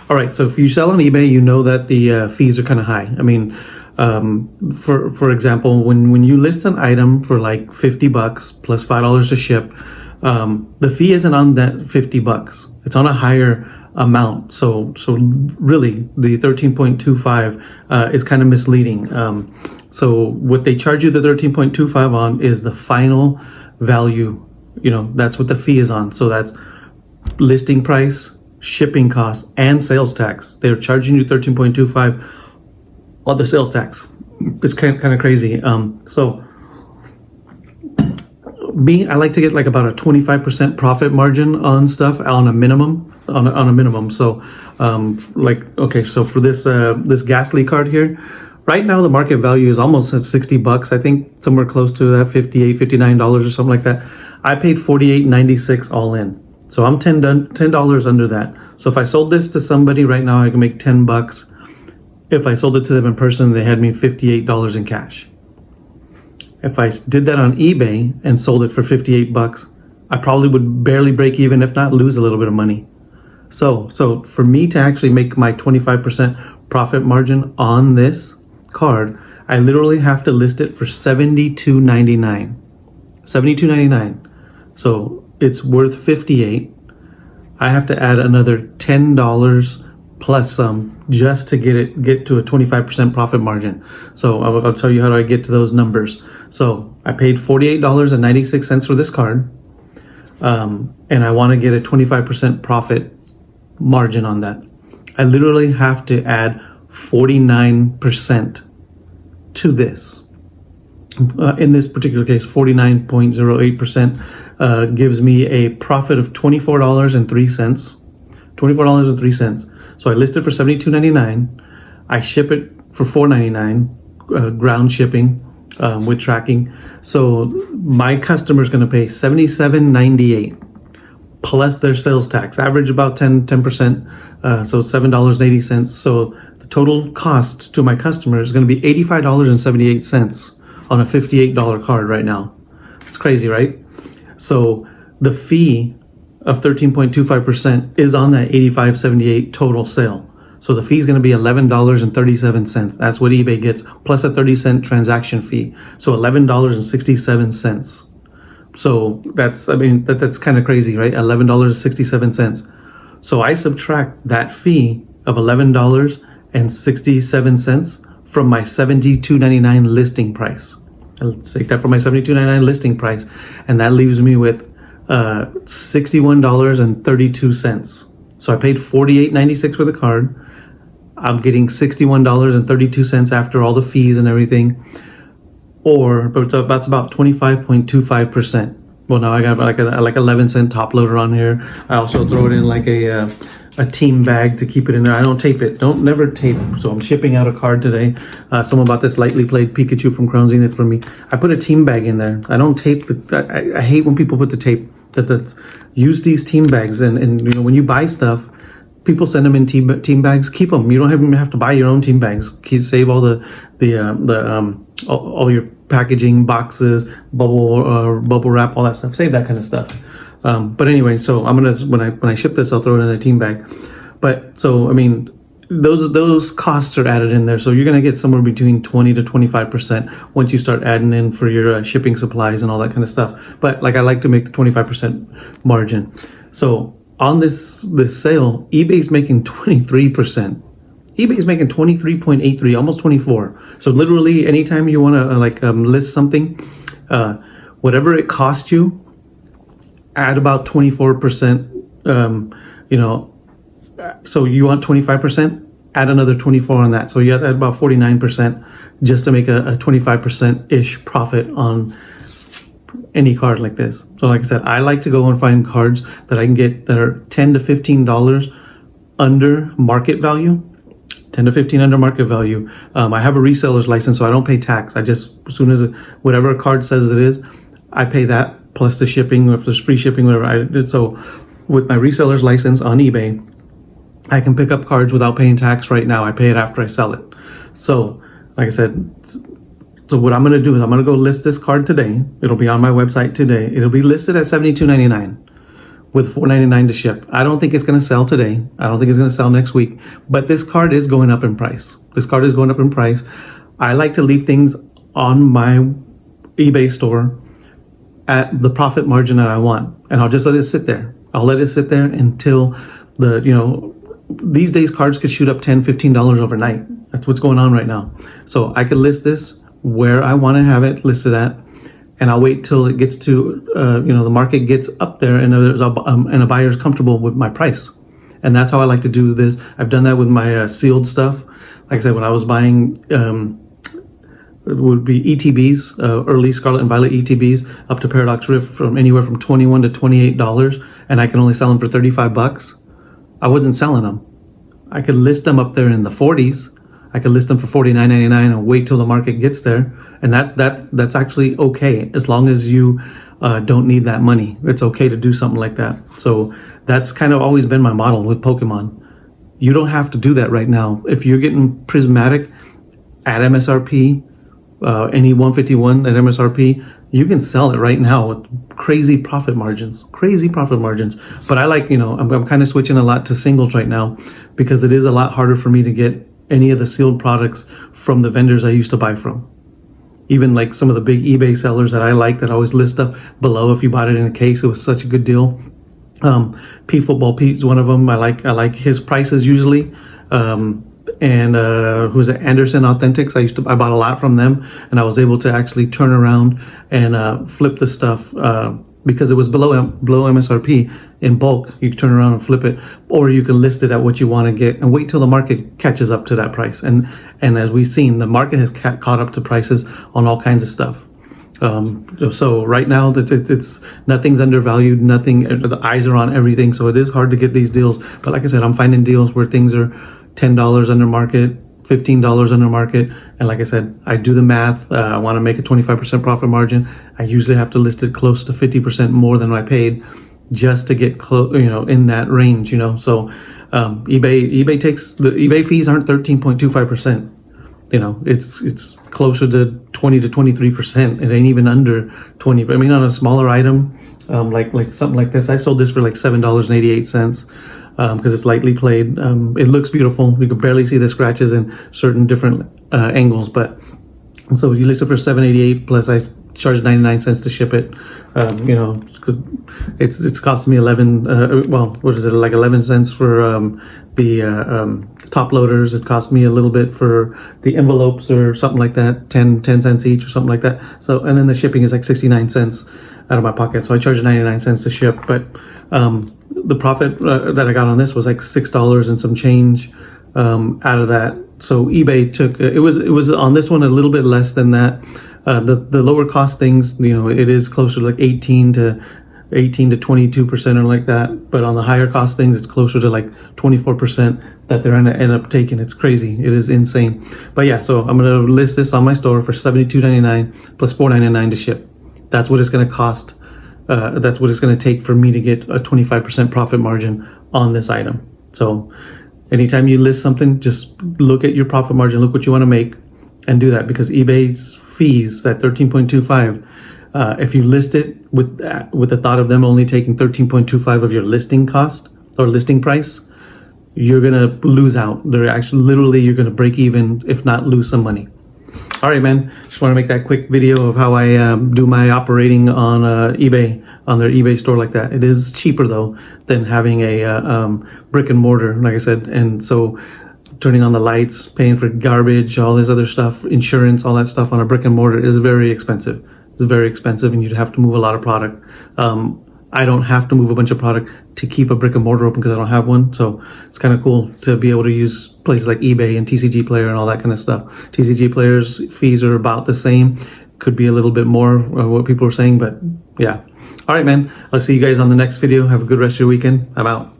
All right, so if you sell on eBay, you know that the fees are kind of high. I mean, for example, when you list an item for like $50 plus $5 to ship, the fee isn't on that $50. It's on a higher amount. So really, the 13.25 is kind of misleading. So what they charge you the 13.25 on is the final value. You know, that's what the fee is on. So that's listing price, shipping costs, and sales tax. They're charging you 13.25 on the sales tax. It's kind of crazy. So me, I like to get like about a 25% profit margin on stuff on a minimum. On a minimum. So okay, so for this this Ghastly card here, right now the market value is almost at $60. I think somewhere close to that, $58, $59 or something like that. I paid $48.96 all in. So I'm $10 under that. So if I sold this to somebody right now, I can make $10. If I sold it to them in person, they had me $58 in cash. If I did that on eBay and sold it for $58, I probably would barely break even, if not lose a little bit of money. So for me to actually make my 25% profit margin on this card, I literally have to list it for $72.99. $72.99. So it's worth $58. I have to add another $10 plus some just to get to a 25% profit margin. So I'll tell you how do I get to those numbers. So I paid $48.96 for this card, and I want to get a 25% profit margin on that. I literally have to add 49% to this. In this particular case, 49.08% gives me a profit of $24.03. $24.03. So I list it for $72.99. I ship it for $4.99, ground shipping with tracking. So my customer is going to pay $77.98 plus their sales tax, average about 10%. So $7.80. So the total cost to my customer is going to be $85.78 on a $58 card right now. It's crazy, right? So the fee of 13.25% is on that $85.78 total sale. So the fee is going to be $11.37. That's what eBay gets, plus a 30-cent transaction fee. So $11.67. So that's kind of crazy, right? $11.67. So I subtract that fee of $11.67 from my $72.99 listing price. Let's take that from my $72.99 listing price, and that leaves me with $61.32. So I paid $48.96 for the card. I'm getting $61.32 after all the fees and everything, but that's about 25.25%. Well, now I got like 11-cent top loader on here. I also throw it in like a team bag to keep it in there. I don't tape it. Never tape. So I'm shipping out a card today. Someone bought this lightly played Pikachu from Crown Zenith for me. I put a team bag in there. I don't tape. I hate when people put the tape. Use these team bags, and you know, when you buy stuff, people send them in team bags. Keep them. You don't even have to buy your own team bags. Save all all your packaging, boxes, bubble wrap, all that stuff. Save that kind of stuff. But anyway, so I'm gonna when I ship this, I'll throw it in a team bag. But so I mean, those costs are added in there, so you're gonna get somewhere between 20 to 25% once you start adding in for your shipping supplies and all that kind of stuff. But like I like to make the 25% margin. So on this sale, eBay's making 23%. eBay's making 23.83, almost 24. So literally, anytime you want to list something, whatever it cost you, add about 24%. So you want 25%, add another 24 on that. So you have to add about 49% just to make a 25% ish profit on any card like this. So like I said, I like to go and find cards that I can get that are $10 to $15 under market value. 10 to 15 under market value. I have a reseller's license, so I don't pay tax. I just, as soon as whatever a card says it is, I pay that plus the shipping, or if there's free shipping, whatever I did. So with my reseller's license on eBay, I can pick up cards without paying tax right now. I pay it after I sell it. So like I said, so what I'm going to do is I'm going to go list this card today. It'll be on my website today. It'll be listed at $72.99. with $4.99 to ship. I don't think it's going to sell today. I don't think it's going to sell next week. But this card is going up in price. This card is going up in price. I like to leave things on my eBay store at the profit margin that I want, and I'll just let it sit there. I'll let it sit there until these days cards could shoot up $10, $15 overnight. That's what's going on right now. So I could list this where I want to have it listed at, and I'll wait till it gets to, the market gets up there and a buyer's comfortable with my price. And that's how I like to do this. I've done that with my sealed stuff. Like I said, when I was buying, it would be ETBs, early Scarlet and Violet ETBs, up to Paradox Rift from anywhere from $21 to $28, and I can only sell them for $35. I wasn't selling them. I could list them up there in the 40s. I could list them for $49.99 and wait till the market gets there, and that's actually okay as long as you don't need that money. It's okay to do something like that. So that's kind of always been my model with Pokemon. You don't have to do that right now. If you're getting Prismatic at MSRP, any 151 at MSRP, you can sell it right now with crazy profit margins. But I like, I'm kind of switching a lot to singles right now because it is a lot harder for me to get any of the sealed products from the vendors I used to buy from. Even like some of the big eBay sellers that I like that always list stuff below. If you bought it in a case, it was such a good deal. P Football Pete's one of them. I like his prices usually. And who's it? Anderson Authentics. I bought a lot from them, and I was able to actually turn around and flip the stuff because it was below MSRP in bulk. You can turn around and flip it, or you can list it at what you want to get and wait till the market catches up to that price. And as we've seen, the market has caught up to prices on all kinds of stuff. So right now it's nothing's undervalued, the eyes are on everything, so it is hard to get these deals. But like I said, I'm finding deals where things are $10 under market, $15 under market, and like I said, I do the math. I want to make a 25% profit margin. I usually have to list it close to 50% more than I paid just to get close, in that range. So eBay takes the eBay fees aren't 13.25%. It's closer to 20 to 23%. It ain't even under 20. I mean, on a smaller item, like something like this, I sold this for like $7.88. Because it's lightly played. It looks beautiful. You can barely see the scratches in certain different angles. But so you list it for $7.88 plus I charge 99 cents to ship it. It's cost me 11 cents for the top loaders. It cost me a little bit for the envelopes or something like that, 10 cents each or something like that. So, and then the shipping is like 69 cents out of my pocket. So I charge 99 cents to ship, but the profit that I got on this was like $6 and some change out of that. So eBay took it was on this one a little bit less than that. The lower cost things, it is closer to like 18 to 22% or like that. But on the higher cost things, it's closer to like 24% that they're gonna end up taking. It's crazy. It is insane. But yeah, so I'm gonna list this on my store for $72.99 plus $4.99 to ship. That's what it's gonna cost. That's what it's going to take for me to get a 25% profit margin on this item. So anytime you list something, just look at your profit margin, look what you want to make, and do that, because eBay's fees, that 13.25, if you list it with the thought of them only taking 13.25 of your listing cost or listing price, you're going to lose out. They're actually literally, you're going to break even, if not lose some money. All right, man. Just want to make that quick video of how I do my operating on eBay, on their eBay store like that. It is cheaper though than having a brick and mortar, like I said. And so turning on the lights, paying for garbage, all this other stuff, insurance, all that stuff on a brick and mortar is very expensive. It's very expensive, and you'd have to move a lot of product. I don't have to move a bunch of product to keep a brick and mortar open because I don't have one. So it's kind of cool to be able to use places like eBay and TCG Player and all that kind of stuff. TCG Player's fees are about the same. Could be a little bit more what people are saying, but yeah. All right, man. I'll see you guys on the next video. Have a good rest of your weekend. I'm out.